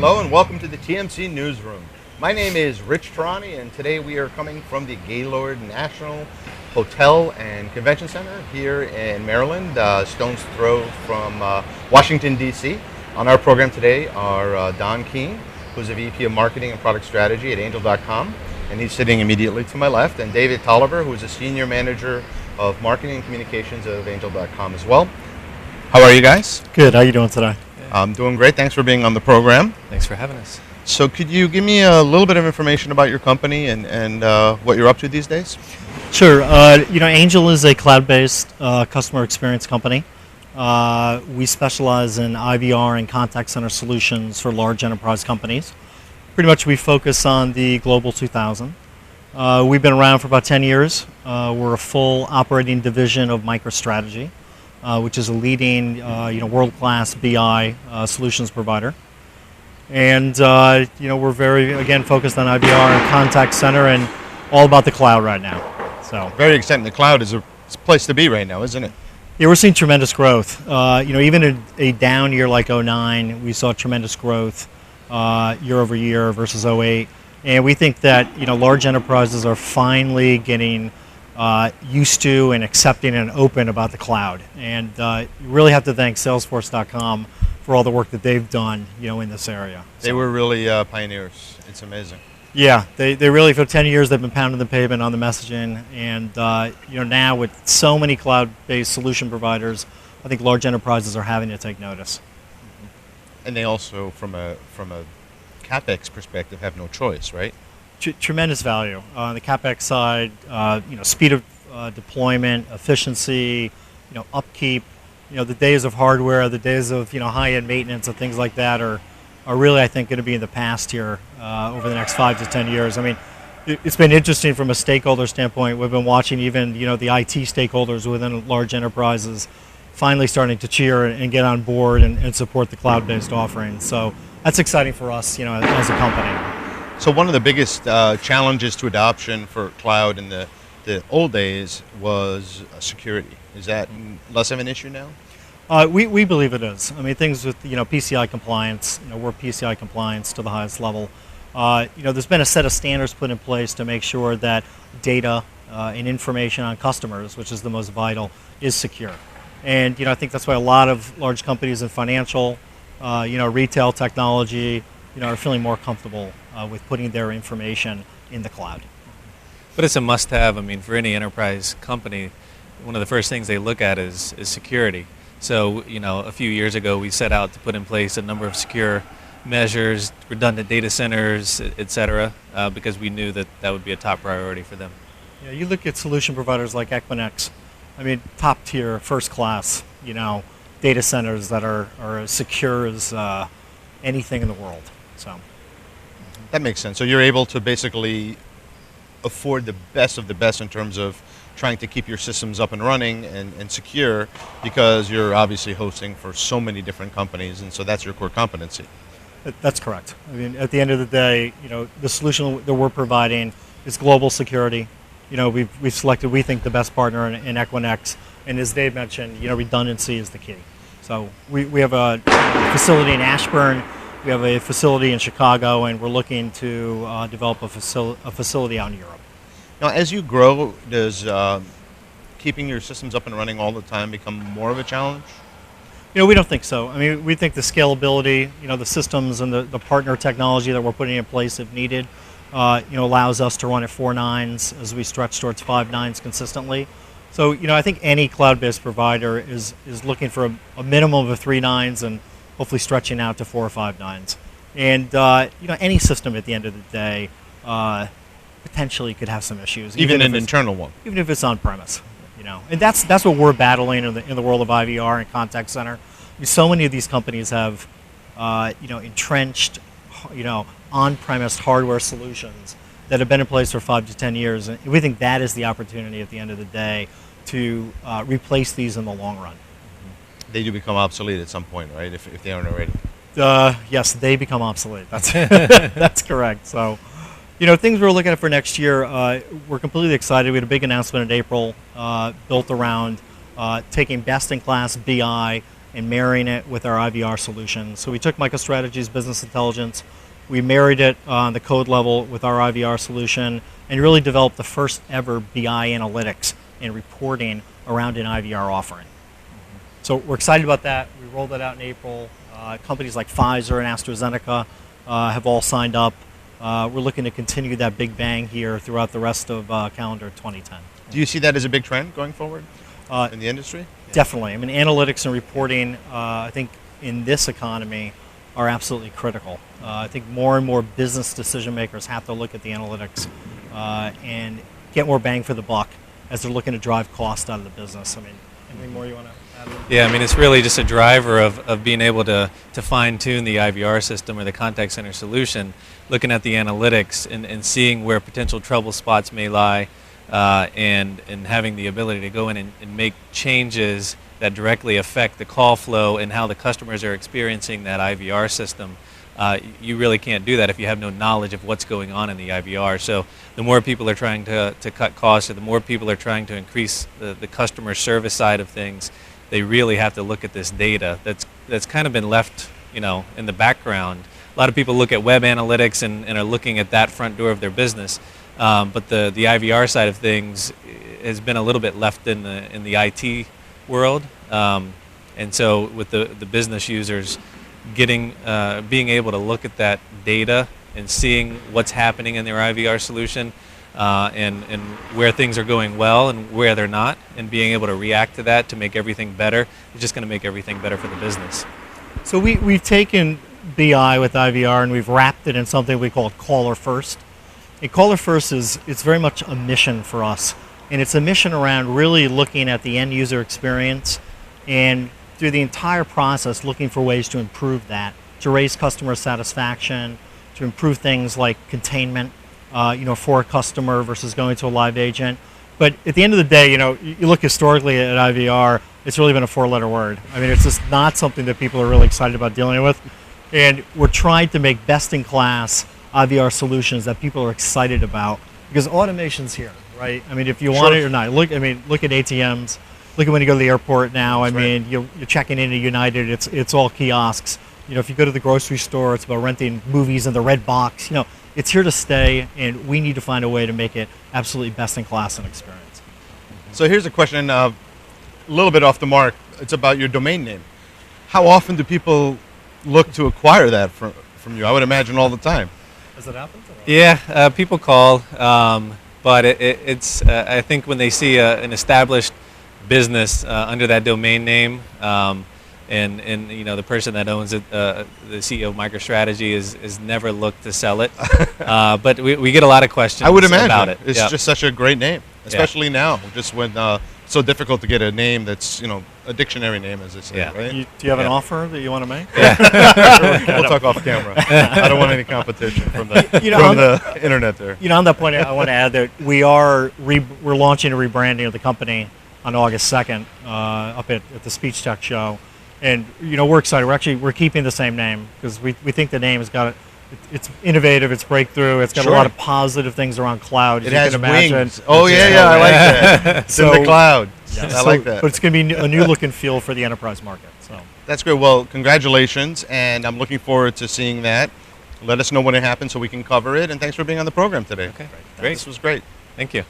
Hello and welcome to the TMC Newsroom. My name is Rich Tehrani and today we are coming from the Gaylord National Hotel and Convention Center here in Maryland, stone's throw from Washington, D.C. On our program today are Don Keane, who's a VP of Marketing and Product Strategy at Angel.com, and he's sitting immediately to my left, and David Toliver, who is a Senior Manager of Marketing and Communications of Angel.com as well. How are you guys? Good. How are you doing today? I'm doing great. Thanks for being on the program. Thanks for having us. So could you give me a little bit of information about your company and what you're up to these days? Sure. Angel is a cloud-based customer experience company. We specialize in IVR and contact center solutions for large enterprise companies. Pretty much we focus on the Global 2000. We've been around for about 10 years. We're a full operating division of MicroStrategy, which is a leading world-class BI solutions provider. And we're very, again, focused on IVR and contact center and all about the cloud right now. So very exciting. The cloud is a place to be right now, isn't it? Yeah, we're seeing tremendous growth. Even in a down year like '09, we saw tremendous growth year over year versus '08. And we think that large enterprises are finally getting used to and accepting and open about the cloud. And you really have to thank Salesforce.com for all the work that they've done, in this area. They were really pioneers. It's amazing. Yeah, they really, for 10 years, they've been pounding the pavement on the messaging. And, now with so many cloud-based solution providers, I think large enterprises are having to take notice. Mm-hmm. And they also, from a CapEx perspective, have no choice, right? Tremendous value. On the CapEx side, speed of deployment, efficiency, upkeep. The days of hardware, the days of high-end maintenance and things like that are really, I think, going to be in the past here over the next 5 to 10 years. I mean, it's been interesting from a stakeholder standpoint. We've been watching even the IT stakeholders within large enterprises finally starting to cheer and get on board and support the cloud-based offerings. So that's exciting for us, as a company. So one of the biggest challenges to adoption for cloud in the old days was security. Is that less of an issue now? We believe it is. I mean, things with PCI compliance. We're PCI compliance to the highest level. There's been a set of standards put in place to make sure that data and information on customers, which is the most vital, is secure. And I think that's why a lot of large companies in financial, retail, technology, are feeling more comfortable with putting their information in the cloud. But it's a must-have. I mean, for any enterprise company, one of the first things they look at is security. So, a few years ago, we set out to put in place a number of secure measures, redundant data centers, et cetera, because we knew that would be a top priority for them. Yeah, you look at solution providers like Equinix. I mean, top tier, first class, data centers that are as secure as anything in the world. So that makes sense. So you're able to basically afford the best of the best in terms of trying to keep your systems up and running and secure, because you're obviously hosting for so many different companies, and so that's your core competency. That's correct. I mean, at the end of the day, the solution that we're providing is global security. We've selected, we think, the best partner in Equinix, and as Dave mentioned, redundancy is the key. So we have a facility in Ashburn, we have a facility in Chicago, and we're looking to develop a facility out in Europe. Now, as you grow, does keeping your systems up and running all the time become more of a challenge? We don't think so. I mean, we think the scalability, the systems and the partner technology that we're putting in place if needed, allows us to run at 4 nines as we stretch towards 5 nines consistently. So, I think any cloud-based provider is looking for a minimum of 3 nines and hopefully stretching out to 4 or 5 nines. And, any system at the end of the day potentially could have some issues. Even an internal one. Even if it's on-premise. And that's what we're battling in the world of IVR and contact center. So many of these companies have, entrenched, on-premise hardware solutions that have been in place for 5 to 10 years. And we think that is the opportunity at the end of the day to replace these in the long run. They do become obsolete at some point, right? If they aren't already. Yes, they become obsolete. That's that's correct. So, things we're looking at for next year, we're completely excited. We had a big announcement in April built around taking best-in-class BI and marrying it with our IVR solution. So we took MicroStrategy's business intelligence, we married it on the code level with our IVR solution, and really developed the first ever BI analytics and reporting around an IVR offering. So we're excited about that. We rolled it out in April. Companies like Pfizer and AstraZeneca have all signed up. We're looking to continue that big bang here throughout the rest of calendar 2010. Do you see that as a big trend going forward in the industry? Definitely. I mean, analytics and reporting, I think, in this economy are absolutely critical. I think more and more business decision makers have to look at the analytics and get more bang for the buck as they're looking to drive cost out of the business. I mean, anything more you want to add? Yeah, I mean, it's really just a driver of being able to fine-tune the IVR system or the contact center solution, looking at the analytics and seeing where potential trouble spots may lie, and having the ability to go in and make changes that directly affect the call flow and how the customers are experiencing that IVR system. You really can't do that if you have no knowledge of what's going on in the IVR. So the more people are trying to cut costs, or the more people are trying to increase the customer service side of things, they really have to look at this data that's kind of been left, in the background. A lot of people look at web analytics and are looking at that front door of their business, but the IVR side of things has been a little bit left in the IT world, and so with the business users being able to look at that data and seeing what's happening in their IVR solution, and where things are going well and where they're not, and being able to react to that to make everything better, is just going to make everything better for the business. So we've taken BI with IVR and we've wrapped it in something we call Caller First. And Caller First it's very much a mission for us, and it's a mission around really looking at the end user experience and through the entire process looking for ways to improve that, to raise customer satisfaction, to improve things like containment, for a customer versus going to a live agent. But at the end of the day, you look historically at IVR, it's really been a four-letter word. I mean, it's just not something that people are really excited about dealing with. And we're trying to make best-in-class IVR solutions that people are excited about, because automation's here, right? I mean, if you want it or not, look at ATMs. Look at when you go to the airport now. I mean, you're checking into United. It's all kiosks. If you go to the grocery store, it's about renting movies in the red box. It's here to stay, and we need to find a way to make it absolutely best in class and experience. So here's a question, a little bit off the mark. It's about your domain name. How often do people look to acquire that from you? I would imagine all the time. Has it happened? Yeah, people call, but it's I think when they see an established business under that domain name, and the person that owns it, the CEO of MicroStrategy, is never looked to sell it. But we get a lot of questions. I would imagine about it. It's just such a great name, especially now, just when so difficult to get a name that's a dictionary name, as they say. Right? Do you have an offer that you want to make? We'll talk off camera. I don't want any competition from the internet there. On that point, I want to add that we're launching a rebranding of the company on August 2nd up at the Speech Tech Show. And we're excited. We're keeping the same name because we think the name has got it's innovative, it's breakthrough, it's got a lot of positive things around cloud. It has wings. Oh yeah, I like that. It's in the cloud. Yes. I like that. But it's going to be a new look and feel for the enterprise market. So that's great. Well, congratulations, and I'm looking forward to seeing that. Let us know when it happens so we can cover it. And thanks for being on the program today. Okay, great. This was great. Thank you.